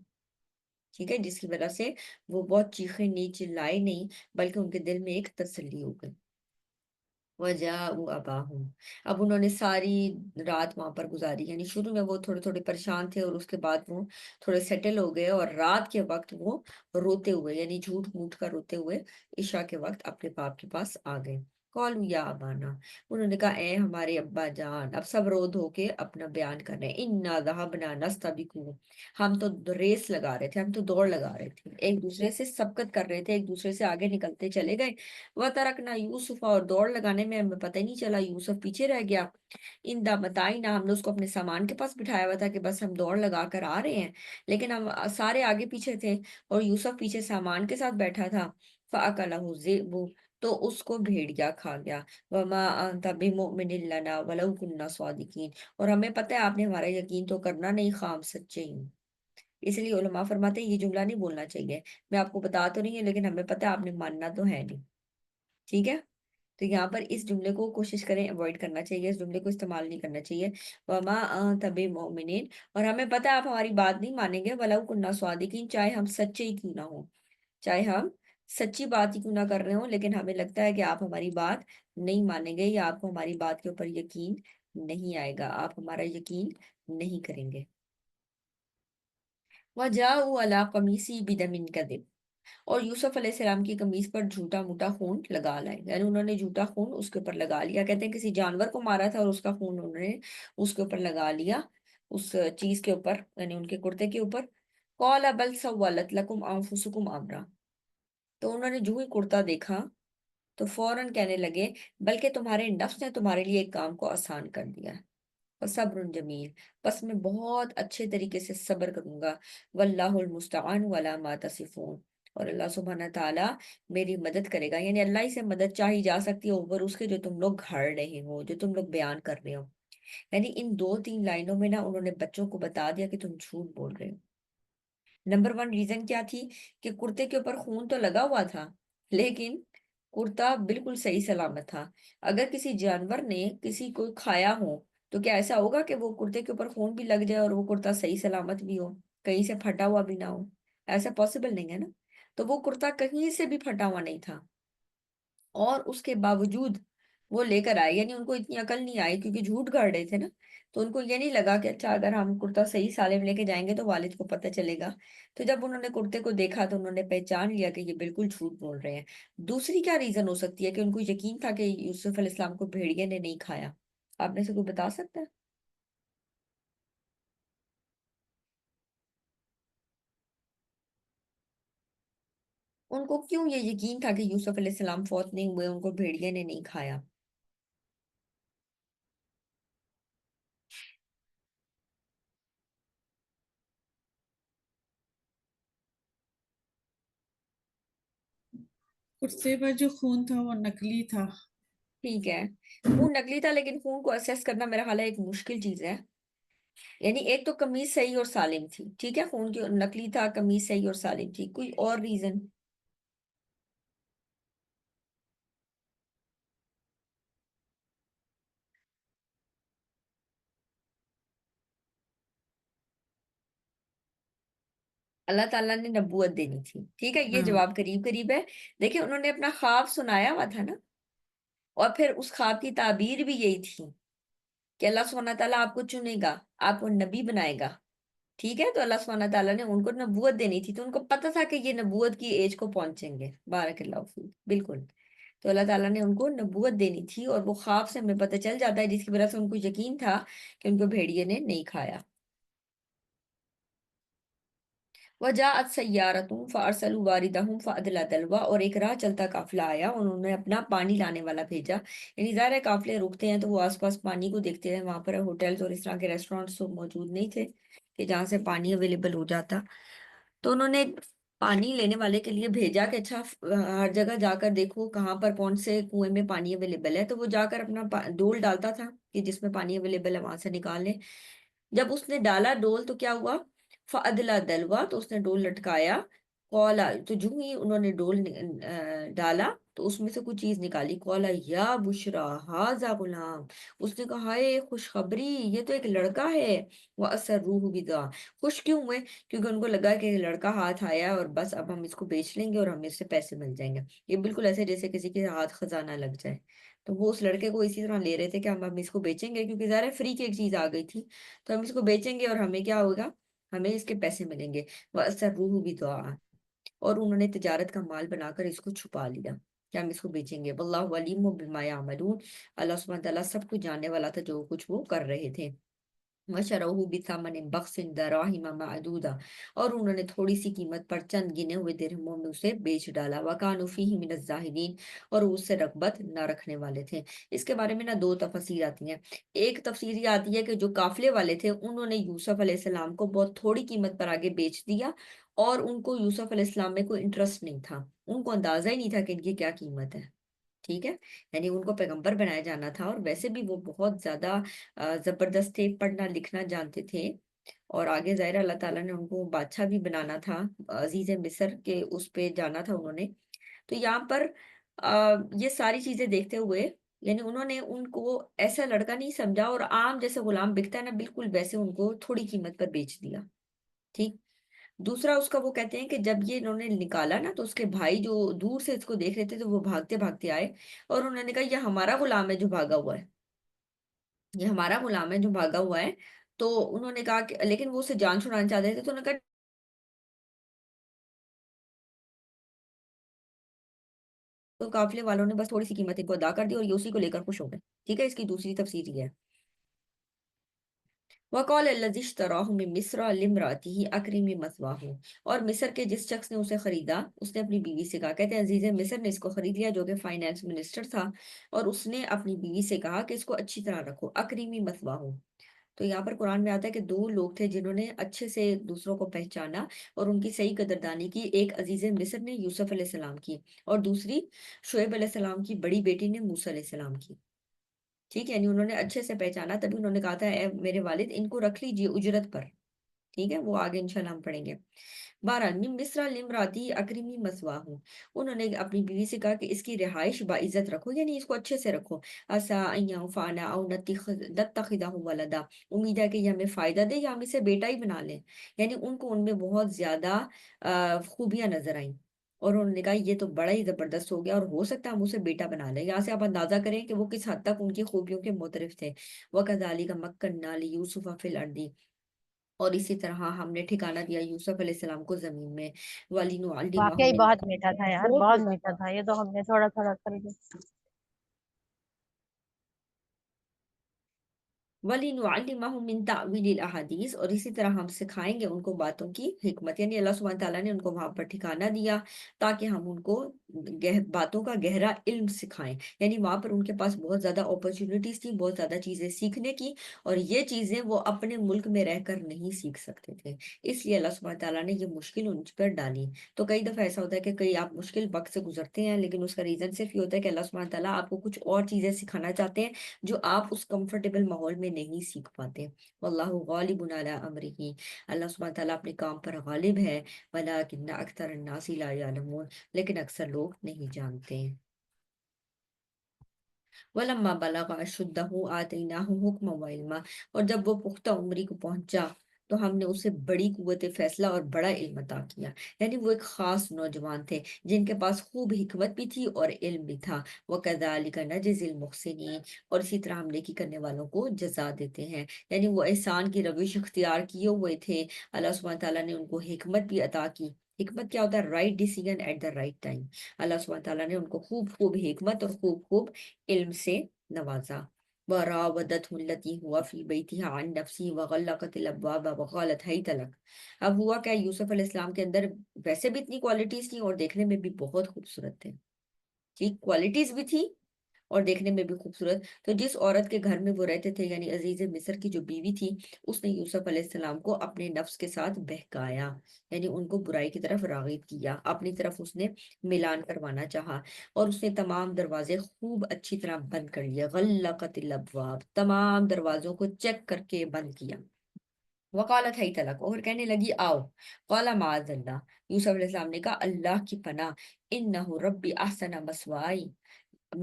ٹھیک ہے، جس کی وجہ سے وہ بہت چیخے نہیں، چلائے نہیں، بلکہ ان کے دل میں ایک تسلی ہو گئی۔ وَجَاءُوا أَبَاهُمْ، اب انہوں نے ساری رات وہاں پر گزاری، یعنی شروع میں وہ تھوڑے تھوڑے پریشان تھے، اور اس کے بعد وہ تھوڑے سیٹل ہو گئے، اور رات کے وقت وہ روتے ہوئے، یعنی جھوٹ موٹ کر روتے ہوئے عشاء کے وقت اپنے باپ کے پاس آ گئے۔ قالوا یا ابانا، انہوں نے کہا اے ہمارے ابا جان، اب سب رو دھو کے اپنا بیان کر رہے ہیں، انا ذهبنا نستبق، ہم تو ریس لگا رہے تھے، ہم تو دوڑ لگا رہے تھے، ایک دوسرے سے سبقت کر رہے تھے، ایک دوسرے سے آگے نکلتے چلے گئے۔ وَتَرَكْنَا یوسف، اور دوڑ لگانے میں ہمیں پتہ ہی نہیں چلا یوسف پیچھے رہ گیا۔ اِنْدَا مَتَاعِنَا، ہم نے اس کو اپنے سامان کے پاس بٹھایا ہوا تھا کہ بس ہم دوڑ لگا کر آ رہے ہیں، لیکن ہم سارے آگے پیچھے تھے اور یوسف پیچھے سامان کے ساتھ بیٹھا تھا۔ فَأَكَلَهُ الذِّئْبُ، تو اس کو بھیڑیا کھا گیا۔ وَمَا أَنْتَ بِمُؤْمِنٍ لَنَا وَلَوْ كُنَّا صَادِقِينَ، اور ہمیں پتہ ہے آپ نے ہمارا یقین تو کرنا نہیں، خواہ ہم سچے ہی ہوں۔ اس لیے علماء فرماتے ہیں یہ جملہ نہیں بولنا چاہیے، میں آپ کو بتا تو نہیں ہے لیکن ہمیں پتہ ہے آپ نے ماننا تو ہے نہیں، ٹھیک ہے۔ تو یہاں پر اس جملے کو کوشش کریں اوائڈ کرنا چاہیے، اس جملے کو استعمال نہیں کرنا چاہیے۔ وما انت بمؤمنین، اور ہمیں پتہ ہے آپ ہماری بات نہیں مانیں گے، ولو کننا صادقین، چاہے ہم سچے ہی کیوں نہ ہوں، چاہے ہم سچی بات ہی کیوں نہ کر رہے ہوں، لیکن ہمیں لگتا ہے کہ آپ ہماری بات نہیں مانیں گے، یا آپ کو ہماری بات کے اوپر یقین نہیں آئے گا، آپ ہمارا یقین نہیں کریں گے۔ وجاءوا علی قمیصی بدم کذب، اور یوسف علیہ السلام کی قمیص پر جھوٹا موٹا خون لگا لائے، یعنی انہوں نے جھوٹا خون اس کے اوپر لگا لیا، کہتے ہیں کسی جانور کو مارا تھا اور اس کا خون انہوں نے اس کے اوپر لگا لیا، اس چیز کے اوپر، یعنی ان کے کرتے کے اوپر۔ قال بل سولت لکم انفسکم امرا، تو انہوں نے جو ہی کرتا دیکھا تو فوراً کہنے لگے بلکہ تمہارے نفس نے تمہارے لیے ایک کام کو آسان کر دیا ہے، صبر جمیل، بس میں بہت اچھے طریقے سے صبر کروں گا، واللہ المستعان علی ما تصفون، اور اللہ سبحانہ تعالیٰ میری مدد کرے گا، یعنی اللہ ہی سے مدد چاہی جا سکتی ہے اوپر اس کے جو تم لوگ گھڑ رہے ہو، جو تم لوگ بیان کر رہے ہو۔ یعنی ان دو تین لائنوں میں نا انہوں نے بچوں کو بتا دیا کہ تم جھوٹ بول رہے ہو۔ نمبر ون ریزن کیا تھی کہ کرتے کے اوپر خون تو لگا ہوا تھا، لیکن کرتا بالکل صحیح سلامت تھا. اگر کسی جانور نے کسی کو کھایا ہو تو کیا ایسا ہوگا کہ وہ کرتے کے اوپر خون بھی لگ جائے اور وہ کرتا صحیح سلامت بھی ہو، کہیں سے پھٹا ہوا بھی نہ ہو؟ ایسا پاسبل نہیں ہے نا. تو وہ کرتا کہیں سے بھی پھٹا ہوا نہیں تھا، اور اس کے باوجود وہ لے کر آئے. یعنی ان کو اتنی عقل نہیں آئی کیونکہ جھوٹ گاڑ رہے تھے نا. تو ان کو یہ نہیں لگا کہ اچھا اگر ہم کرتا صحیح سالم لے کے جائیں گے تو والد کو پتہ چلے گا. تو جب انہوں نے کرتے کو دیکھا تو انہوں نے پہچان لیا کہ یہ بالکل جھوٹ بول رہے ہیں. دوسری کیا ریزن ہو سکتی ہے کہ ان کو یقین تھا کہ یوسف علیہ السلام کو بھیڑیے نے نہیں کھایا؟ آپ میں سے کوئی بتا سکتا ہے؟ ان کو کیوں یہ یقین تھا کہ یوسف علیہ السلام فوت نہیں ہوئے، ان کو بھیڑیے نے نہیں کھایا؟ کرتے پر جو خون تھا وہ نکلی تھا۔ ٹھیک ہے، خون نکلی تھا لیکن خون کو اسیس کرنا میرا خیال ہے ایک مشکل چیز ہے. یعنی ایک تو قمیض صحیح اور سالم تھی، ٹھیک ہے، خون کی نکلی تھا، قمیض صحیح اور سالم تھی، کوئی اور ریزن؟ اللہ تعالیٰ نے نبوت دینی تھی، ٹھیک ہے، یہ ہاں جواب قریب قریب ہے. دیکھیں انہوں نے اپنا خواب سنایا ہوا تھا نا، اور پھر اس خواب کی تعبیر بھی یہی تھی کہ اللہ سبحانہ تعالیٰ آپ کو چنے گا، آپ کو نبی بنائے گا. ٹھیک ہے، تو اللہ سبحانہ تعالیٰ نے ان کو نبوت دینی تھی، تو ان کو پتہ تھا کہ یہ نبوت کی ایج کو پہنچیں گے. بارک اللہ فیک، بالکل. تو اللہ تعالیٰ نے ان کو نبوت دینی تھی، اور وہ خواب سے ہمیں پتہ چل جاتا ہے، جس کی وجہ سے ان کو یقین تھا کہ ان کو بھیڑیے نے نہیں کھایا. وجاءت سیارۃ فارسلوا واردہم فادلی دلوا، اور ایک راہ چلتا قافلہ آیا، انہوں نے اپنا پانی لانے والا بھیجا. یعنی ظاہر ہے قافلے رکتے ہیں تو وہ آس پاس پانی کو دیکھتے ہیں. وہاں پر ہوٹلز اور اس طرح کے ریسٹورینٹس تو موجود نہیں تھے کہ جہاں سے پانی اویلیبل ہو جاتا. تو انہوں نے پانی لینے والے کے لیے بھیجا کہ اچھا ہر جگہ جا کر دیکھو کہاں پر کون سے کنویں میں پانی اویلیبل ہے. تو وہ جا کر اپنا ڈول ڈالتا تھا کہ جس میں پانی اویلیبل ہے وہاں سے نکال لیں. جب اس نے ڈالا ڈول تو کیا ہوا؟ فعدلا دلوا، تو اس نے ڈول لٹکایا. کولا، تو جو ہی انہوں نے ڈول ڈالا تو اس میں سے کچھ چیز نکالی. کولا یا بشرا ہاذا غلام، اس نے کہا ہائے خوشخبری، یہ تو ایک لڑکا ہے. وہ اثر روح بدا، خوش کیوں ہوئے؟ کیونکہ ان کو لگا کہ یہ لڑکا ہاتھ آیا اور بس اب ہم اس کو بیچ لیں گے اور ہمیں اس سے پیسے مل جائیں گے. یہ بالکل ایسے جیسے کسی کے ہاتھ خزانہ لگ جائے. تو وہ اس لڑکے کو اسی طرح لے رہے تھے کہ ہم اس کو بیچیں گے، کیونکہ ظاہر ہے فری کی ایک چیز آ گئی تھی. تو ہم اس کو بیچیں گے اور ہمیں کیا ہوگا؟ ہمیں اس کے پیسے ملیں گے. وَأَسَرُّوهُ بِضَاعَةً، اور انہوں نے تجارت کا مال بنا کر اس کو چھپا لیا کہ ہم اس کو بیچیں گے. وَاللَّهُ عَلِيمٌ بِمَا يَعْمَلُونَ، اللہ سبحانہ تعالیٰ سب کچھ جاننے والا تھا جو کچھ وہ کر رہے تھے. وَشَرَوْهُ بِثَمَنٍ بَخْسٍ دَرَاهِمَ مَعْدُودَةٍ، اور انہوں نے تھوڑی سی قیمت پر چند گنے ہوئے درہموں میں اسے بیچ ڈالا. وَكَانُوا فِيهِ مِنَ الزَّاهِدِينَ، اور وہ اس سے رغبت نہ رکھنے والے تھے. اس کے بارے میں نا دو تفسیر آتی ہیں. ایک تفسیر یہ آتی ہے کہ جو قافلے والے تھے انہوں نے یوسف علیہ السلام کو بہت تھوڑی قیمت پر آگے بیچ دیا، اور ان کو یوسف علیہ السلام میں کوئی انٹرسٹ نہیں تھا، ان کو اندازہ ہی نہیں تھا کہ ان کی کیا قیمت ہے. ٹھیک ہے، یعنی ان کو پیغمبر بنایا جانا تھا، اور ویسے بھی وہ بہت زیادہ زبردست تھے، پڑھنا لکھنا جانتے تھے. اور آگے ظاہر اللہ تعالیٰ نے ان کو بادشاہ بھی بنانا تھا، عزیز مصر کے اس پہ جانا تھا انہوں نے. تو یہاں پر یہ ساری چیزیں دیکھتے ہوئے، یعنی انہوں نے ان کو ایسا لڑکا نہیں سمجھا، اور عام جیسے غلام بکتا ہے نا بالکل ویسے ان کو تھوڑی قیمت پر بیچ دیا. ٹھیک. دوسرا اس کا وہ کہتے ہیں کہ جب یہ انہوں نے نکالا نا تو اس کے بھائی جو دور سے اس کو دیکھ رہے تھے تو وہ بھاگتے بھاگتے آئے، اور انہوں نے کہا یہ ہمارا غلام ہے جو بھاگا ہوا ہے، یہ ہمارا غلام ہے جو بھاگا ہوا ہے. تو انہوں نے کہا کہ لیکن وہ اسے جان چھڑانا چاہتے تھے، تو انہوں نے کہا تو قافلے والوں نے بس تھوڑی سی قیمت ان کو ادا کر دی اور یہ اسی کو لے کر خوش ہو گئے. ٹھیک ہے، اس کی دوسری تفسیر یہ ہے. وقال الذي اشتراه من مصر لامراته اکرمی مثواه، اور مصر کے جس شخص نے اسے خریدا اس نے اپنی بیوی سے کہا، کہتے ہیں عزیز مصر نے اس کو خرید لیا جو کہ فائنانس منسٹر تھا، اور اس نے اپنی بیوی سے کہا کہ اس کو اچھی طرح رکھو، اکریمی مثواہ. تو یہاں پر قرآن میں آتا ہے کہ دو لوگ تھے جنہوں نے اچھے سے دوسروں کو پہچانا اور ان کی صحیح قدردانی کی. ایک عزیز مصر نے یوسف علیہ السلام کی، اور دوسری شعیب علیہ السلام کی بڑی بیٹی نے موسیٰ علیہ السلام کی. ٹھیک ہے، یعنی انہوں نے اچھے سے پہچانا، تبھی انہوں نے کہا تھا اے میرے والد ان کو رکھ لیجئے اجرت پر. ٹھیک ہے، وہ آگے انشاءاللہ ہم پڑھیں گے۔ بہرحال من مصر لامراتی اکرمی مثواہ، انہوں نے اپنی بیوی سے کہا کہ اس کی رہائش باعزت رکھو، یعنی اس کو اچھے سے رکھو۔ اسا ان ینفعنا او نتخذہ ولدا، امید ہے کہ یہ ہمیں فائدہ دے یا ہم اسے بیٹا ہی بنا لیں۔ یعنی ان کو ان میں بہت زیادہ خوبیاں نظر آئیں، اور انہوں نے کہا یہ تو بڑا ہی زبردست ہو گیا، اور ہو سکتا ہے ہم اسے بیٹا بنا لیں۔ یہاں سے آپ اندازہ کریں کہ وہ کس حد تک ان کی خوبیوں کے معترف تھے۔ وَكَذَلِكَ مَكَّنَّا لِيُوسُفَ فِي الْأَرْضِ، اور اسی طرح ہم نے ٹھکانہ دیا یوسف علیہ السلام کو زمین میں۔ وَلِنُعَلِّمَهُ واقعی مِن، بہت میٹھا تھا یار، بہت بہت میٹھا تھا، یہ تو ہم نے تھوڑا تھوڑا کر کے وَلِنُعَلِّمَهُ مِن تَأْوِيلِ الْأَحَادِيثِ، اور اسی طرح ہم سکھائیں گے ان کو باتوں کی حکمت، یعنی اللہ سبحانہ تعالیٰ نے ان کو وہاں پر ٹھکانہ دیا تاکہ ہم ان کو باتوں کا گہرا علم سکھائیں۔ یعنی وہاں پر ان کے پاس بہت زیادہ اپرچونٹیز تھی، بہت زیادہ چیزیں سیکھنے کی، اور یہ چیزیں وہ اپنے ملک میں رہ کر نہیں سیکھ سکتے تھے، اس لیے اللہ سبحانہ تعالیٰ نے یہ مشکل ان پر ڈالی۔ تو کئی دفعہ ایسا ہوتا ہے کہ کئی آپ مشکل وقت سے گزرتے ہیں، لیکن اس کا ریزن صرف یہ ہوتا ہے کہ اللہ سبحانہ تعالیٰ آپ کو کچھ اور چیزیں سکھانا چاہتے ہیں جو آپ اس کمفرٹیبل ماحول میں نہیں سیکھ پاتے۔ واللہ غالب علی امرہ، اللہ سبحانہ تعالیٰ اپنے کام پر غالب ہے۔ ولکن اکثر الناس لا یعلمون، لیکن اکثر لوگ نہیں جانتے۔ وَلَمَّا بَلَغَ أَشُدَّهُ آتَيْنَاهُ حُکْمًا وَعِلْمًا، اور جب وہ پختہ عمری کو پہنچا تو ہم نے اسے بڑی قوت فیصلہ اور بڑا علم عطا کیا۔ یعنی وہ ایک خاص نوجوان تھے جن کے پاس خوب حکمت بھی تھی اور علم بھی تھا۔ وَكَذَلِكَ نَجْزِي الْمُحْسِنِينَ، اور اسی طرح ہم نیکی کرنے والوں کو جزا دیتے ہیں۔ یعنی وہ احسان کی روش اختیار کیے ہوئے تھے، اللہ سبحانہ تعالیٰ نے ان کو حکمت بھی عطا کی۔ حکمت کیا ہوتا ہے؟ Right decision at the right time. اللہ سبحانہ تعالیٰ نے ان کو خوب خوب حکمت اور خوب خوب علم سے نوازا۔ وراودته التي هو في بيتها عن نفسه وغلقت الابواب وقالت هيت لك، اب ہوا کیا، یوسف علیہ السلام کے اندر ویسے بھی اتنی کوالٹیز تھیں اور دیکھنے میں بھی بہت خوبصورت تھے، ٹھیک، کوالٹیز بھی تھی اور دیکھنے میں بھی خوبصورت۔ تو جس عورت کے گھر میں وہ رہتے تھے، یعنی عزیز مصر کی جو بیوی تھی، اس نے یوسف علیہ السلام کو اپنے نفس کے ساتھ بہکایا، یعنی ان کو برائی کی طرف راغب کیا، اپنی طرف اس نے ملان کروانا چاہا، اور اس نے تمام دروازے خوب اچھی طرح بند کر لیے۔ غلقت الابواب، تمام دروازوں کو چیک کر کے بند کیا۔ وقالت ہی تلک، اور کہنے لگی آؤ۔ قال معاذ اللہ، یوسف علیہ السلام نے کہا اللہ کی پناہ، انہ ربی احسن مثوائی،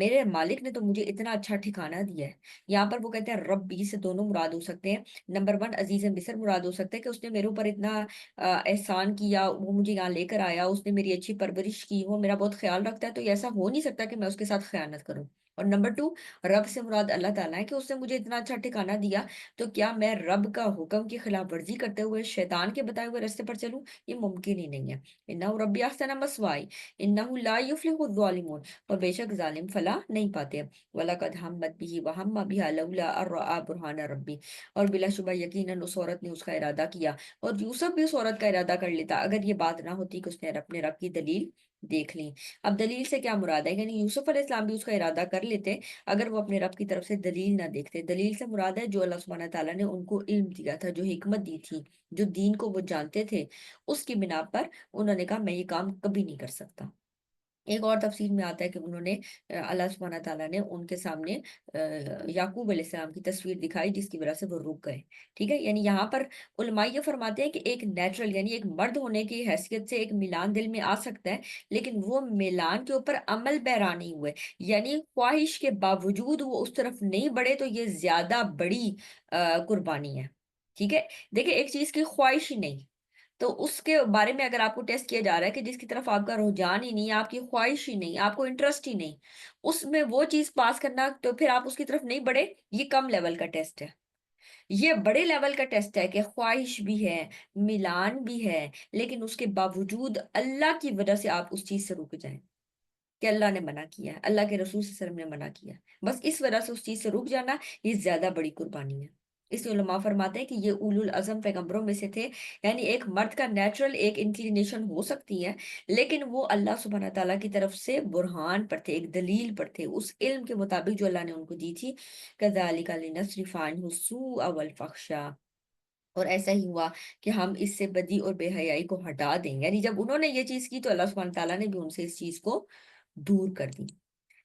میرے مالک نے تو مجھے اتنا اچھا ٹھکانہ دیا ہے۔ یہاں پر وہ کہتے ہیں ربی سے دونوں مراد ہو سکتے ہیں۔ نمبر ون، عزیز مصر مراد ہو سکتا ہے کہ اس نے میرے اوپر اتنا احسان کیا، وہ مجھے یہاں لے کر آیا، اس نے میری اچھی پرورش کی، وہ میرا بہت خیال رکھتا ہے، تو ایسا ہو نہیں سکتا کہ میں اس کے ساتھ خیانت کروں۔ اور نمبر ٹو، رب سے مراد اللہ تعالیٰ ہے کہ اس نے مجھے اتنا اچھا ٹھکانہ دیا، تو کیا میں رب کا حکم کی خلاف ورزی کرتے ہوئے شیطان کے بتائے ہوئے راستے پر چلوں؟ یہ ممکن ہی نہیں ہے۔ انہ ربی احسن مثوائی انہ لا یفلح الظالمون، اور بے شک ظالم فلاح نہیں پاتے۔ وَلَقَدْ هَمَّتْ بِهِ وَهَمَّ بِهَا لَوْلَا أَن رَأَىٰ بُرْهَانَ رَبِّهِ، اور بلا شبہ یقیناً اس عورت نے اس کا ارادہ کیا، اور یوسف بھی اس عورت کا ارادہ کر لیتا اگر یہ بات نہ ہوتی کہ اس نے اپنے رب کی دلیل دیکھ لی۔ اب دلیل سے کیا مراد ہے؟ یعنی یوسف علیہ السلام بھی اس کا ارادہ کر لیتے اگر وہ اپنے رب کی طرف سے دلیل نہ دیکھتے۔ دلیل سے مراد ہے جو اللہ سبحانہ تعالیٰ نے ان کو علم دیا تھا، جو حکمت دی تھی، جو دین کو وہ جانتے تھے، اس کی بنا پر انہوں نے کہا میں یہ کام کبھی نہیں کر سکتا۔ ایک اور تفسیر میں آتا ہے کہ انہوں نے اللہ سبحانہ تعالیٰ نے ان کے سامنے یعقوب علیہ السلام کی تصویر دکھائی جس کی وجہ سے وہ رک گئے، ٹھیک ہے۔ یعنی یہاں پر علماء یہ فرماتے ہیں کہ ایک نیچرل، یعنی ایک مرد ہونے کی حیثیت سے ایک میلان دل میں آ سکتا ہے، لیکن وہ میلان کے اوپر عمل پیرا نہیں ہوئے، یعنی خواہش کے باوجود وہ اس طرف نہیں بڑھے، تو یہ زیادہ بڑی قربانی ہے، ٹھیک ہے۔ دیکھیں ایک چیز کی خواہش ہی نہیں، تو اس کے بارے میں اگر آپ کو ٹیسٹ کیا جا رہا ہے کہ جس کی طرف آپ کا رجحان ہی نہیں، آپ کی خواہش ہی نہیں، آپ کو انٹرسٹ ہی نہیں اس میں وہ چیز پاس کرنا، تو پھر آپ اس کی طرف نہیں بڑھے، یہ کم لیول کا ٹیسٹ ہے۔ یہ بڑے لیول کا ٹیسٹ ہے کہ خواہش بھی ہے، ملان بھی ہے، لیکن اس کے باوجود اللہ کی وجہ سے آپ اس چیز سے رک جائیں کہ اللہ نے منع کیا ہے، اللہ کے رسول صلی اللہ علیہ وسلم نے منع کیا ہے، بس اس وجہ سے اس چیز سے رک جانا، یہ زیادہ بڑی قربانی ہے۔ اس لیے علماء فرماتے ہیں کہ یہ اولو العزم پیغمبروں میں سے تھے، یعنی ایک مرد کا نیچرل ایک انکلینیشن ہو سکتی ہے، لیکن وہ اللہ سبحانہ تعالیٰ کی طرف سے برہان پر تھے، ایک دلیل پر تھے، اس علم کے مطابق جو اللہ نے ان کو دی تھی۔ كَذَلِكَ لِنَصْرِفَ عَنْهُ السُّوءَ وَالْفَحْشَاءَ، اور ایسا ہی ہوا کہ ہم اس سے بدی اور بے حیائی کو ہٹا دیں، یعنی جب انہوں نے یہ چیز کی تو اللہ سبحانہ تعالیٰ نے بھی ان سے اس چیز کو دور کر دی۔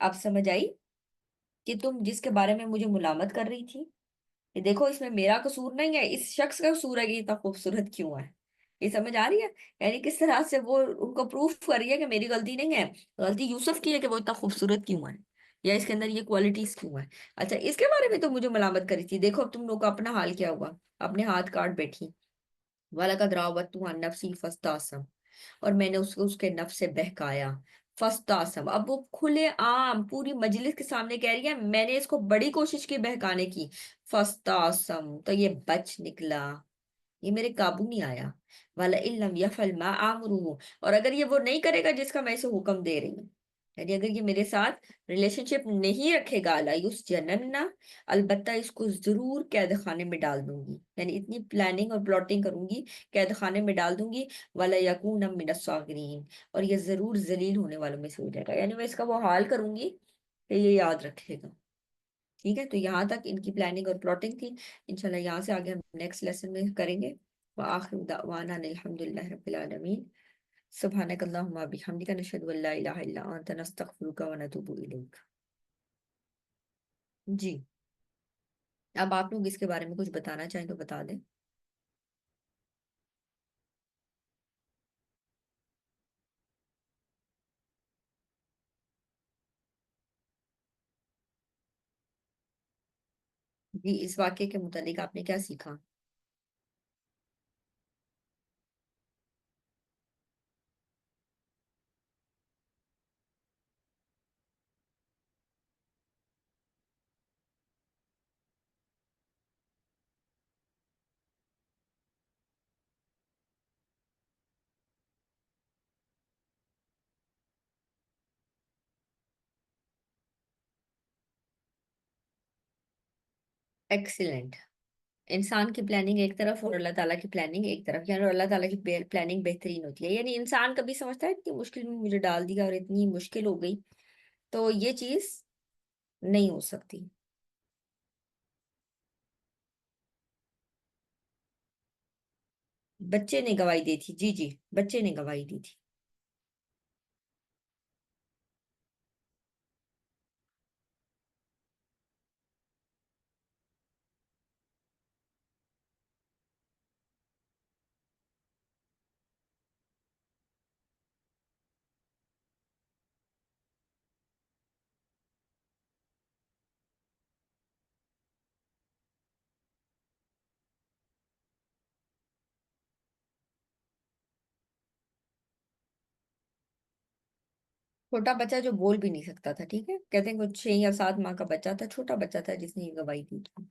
اب سمجھ آئی کہ تم جس کے بارے میں مجھے ملامت کر رہی تھی، کہ دیکھو اس میں میرا قصور نہیں ہے، اس شخص کا قصور ہے کہ اتنا خوبصورت کیوں ہے. یہ سمجھ آ رہی ہے؟ یعنی کس طرح سے وہ ان کو پروف کر رہی ہے کہ میری غلطی نہیں ہے، غلطی یوسف کی ہے کہ وہ اتنا خوبصورت کیوں ہے، یا اس کے اندر یہ کوالٹیز کیوں ہے. اچھا اس کے بارے میں تو مجھے ملامت کری تھی، دیکھو اب تم لوگ کا اپنا حال کیا ہوا، اپنے ہاتھ کاٹ بیٹھی. وَلَقَدْ رَاوَدتُّهُ عَن نَفْسِهِ فَاسْتَعْصَمَ، اور میں نے اس کے نفس سے بہکایا. فَاسْتَعْصَمَ، اب وہ کھلے عام پوری مجلس کے سامنے کہہ رہی ہے میں نے اس کو بڑی کوشش کی بہکانے کی. فَاسْتَعْصَمَ، تو یہ بچ نکلا، یہ میرے قابو نہیں آیا. وَلَئِن لَّمْ يَفْعَلْ مَا آمُرُهُ، اور اگر یہ وہ نہیں کرے گا جس کا میں اسے حکم دے رہی ہوں، یعنی اگر یہ میرے ساتھ ریلیشن شپ نہیں رکھے گا، لا یسجنن، البتہ اس کو ضرور قید خانے میں ڈال دوں گی، یعنی اتنی پلاننگ اور پلاٹنگ کروں گی، قید خانے میں ڈال دوں گی. وَلَيَكُونَ مِنَ الصَّاغِرِينَ، اور یہ ضرور ذلیل ہونے والوں میں سے ہو جائے گا، یعنی میں اس کا وہ حال کروں گی کہ یہ یاد رکھے گا. ٹھیک ہے، تو یہاں تک ان کی پلاننگ اور پلاٹنگ تھی. انشاءاللہ یہاں سے آگے ہم نیکسٹ لیسن میں کریں گے. وآخر دعوانا الحمدللہ رب العالمین. سبحانک اللہم و بحمدک، نشہد ان لا الہ الا انت، نستغفرک و نتوب الیک. جی اب آپ لوگ اس کے بارے میں کچھ بتانا چاہیں تو بتا دیں. جی اس واقعے کے متعلق آپ نے کیا سیکھا؟ ایکسیلنٹ. انسان کی پلاننگ ایک طرف اور اللہ تعالیٰ کی پلاننگ ایک طرف، یعنی اللہ تعالیٰ کی پلاننگ بہترین ہوتی ہے. یعنی انسان کبھی سمجھتا ہے اتنی مشکل میں مجھے ڈال دیا اور اتنی مشکل ہو گئی، تو یہ چیز نہیں ہو سکتی. بچے نے گواہی دی تھی، جی جی بچے نے گواہی دی تھی. چھوٹا بچہ جو بول بھی نہیں سکتا تھا، ٹھیک ہے، کہتے ہیں کچھ 6 یا 7 ماہ کا بچہ تھا، چھوٹا بچہ تھا جس نے یہ گواہی دی تھی.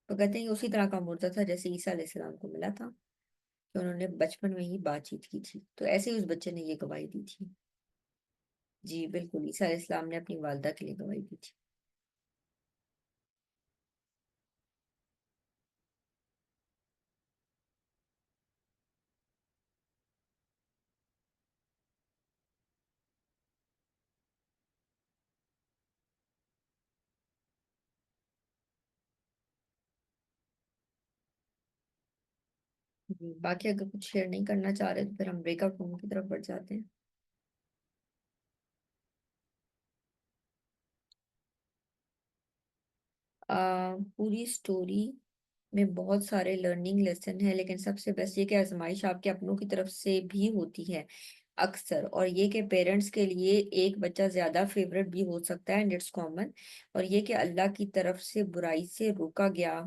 تو کہتے ہیں یہ اسی طرح کا مردہ تھا جیسے عیسیٰ علیہ السلام کو ملا تھا، کہ انہوں نے بچپن میں ہی بات چیت کی تھی، تو ایسے ہی اس بچے نے یہ گواہی دی تھی. جی بالکل، عیسیٰ علیہ السلام نے اپنی والدہ کے لیے گواہی دی تھی. جی باقی اگر کچھ شیئر نہیں کرنا چاہ رہے تو پھر ہم بریک آؤٹ روم کی طرف بڑھ جاتے ہیں. پوری سٹوری میں بہت سارے لرننگ لیسن ہیں، لیکن سب سے بیسٹ یہ کہ آزمائش آپ کے اپنوں کی طرف سے بھی ہوتی ہے اکثر، اور یہ کہ پیرنٹس کے لیے ایک بچہ زیادہ فیورٹ بھی ہو سکتا ہے، اینڈ اٹس کامن. اور یہ کہ اللہ کی طرف سے برائی سے روکا گیا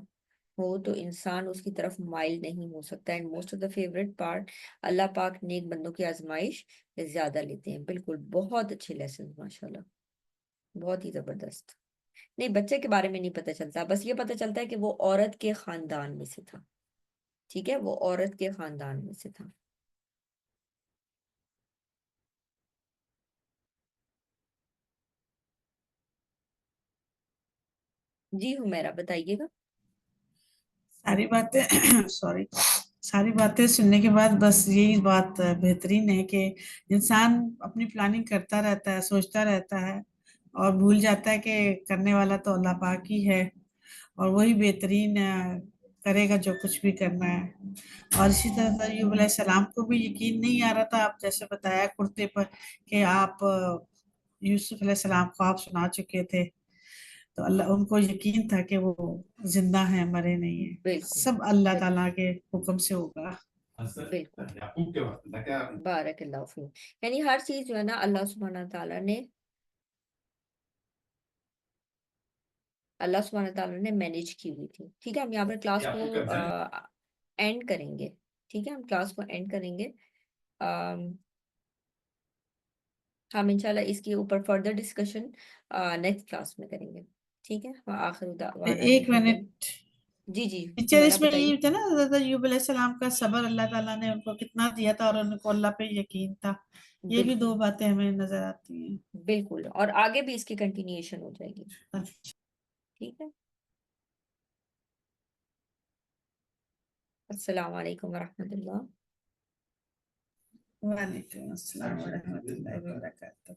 ہو تو انسان اس کی طرف مائل نہیں ہو سکتا. And most of the favourite part, اللہ پاک نیک بندوں کی آزمائش زیادہ لیتے ہیں. بالکل بہت اچھے لیسن ماشاءاللہ، بہت ہی زبردست. نہیں بچے کے بارے میں نہیں پتہ چلتا، بس یہ پتہ چلتا ہے کہ وہ عورت کے خاندان میں سے تھا. ٹھیک ہے، وہ عورت کے خاندان میں سے تھا. جی حمیرہ بتائیے گا. ساری باتیں سوری ساری باتیں سننے کے بعد بس یہی بات بہترین ہے کہ انسان اپنی پلاننگ کرتا رہتا ہے، سوچتا رہتا ہے اور بھول جاتا ہے کہ کرنے والا تو اللہ پاک ہی ہے، اور وہی بہترین کرے گا جو کچھ بھی کرنا ہے. اور اسی طرح ایوب علیہ السلام کو بھی یقین نہیں آ رہا تھا، آپ جیسے بتایا کرتے پر کہ آپ یوسف علیہ السلام خواب سنا چکے تھے، تو اللہ ان کو یقین تھا کہ وہ زندہ ہیں، مرے نہیں ہیں. بالکل سب اللہ بالکل تعالیٰ کے حکم سے ہوگا. بالکل. بارک اللہ فیک. یعنی ہر چیز جو ہے نا اللہ سبحانہ تعالیٰ نے مینیج کی ہوئی تھی. ٹھیک ہے، ہم یہاں پر کلاس کو اینڈ کریں گے. ٹھیک ہے، ہم کلاس کو اینڈ کریں گے. ہم انشاءاللہ اس کے اوپر فردر ڈسکشن نیکسٹ کلاس میں کریں گے. ٹھیک ہے، آخر دعوانا ایک الحمد. منٹ جی جی ٹیچر، ہمارا اس میں بتائیے. یہ تھا نا حضرت ایوب علیہ السلام کا صبر اللہ تعالیٰ نے ان کو کتنا دیا تھا، اور ان کو اللہ پہ یقین تھا. یہ بھی بالکل 2 باتیں ہمیں نظر آتی ہیں. بالکل، اور آگے بھی اس کی کنٹینیوشن ہو جائے گی. ٹھیک ہے، السلام علیکم ورحمۃ اللہ. وعلیکم السلام ورحمۃ اللہ وبرکاتہ.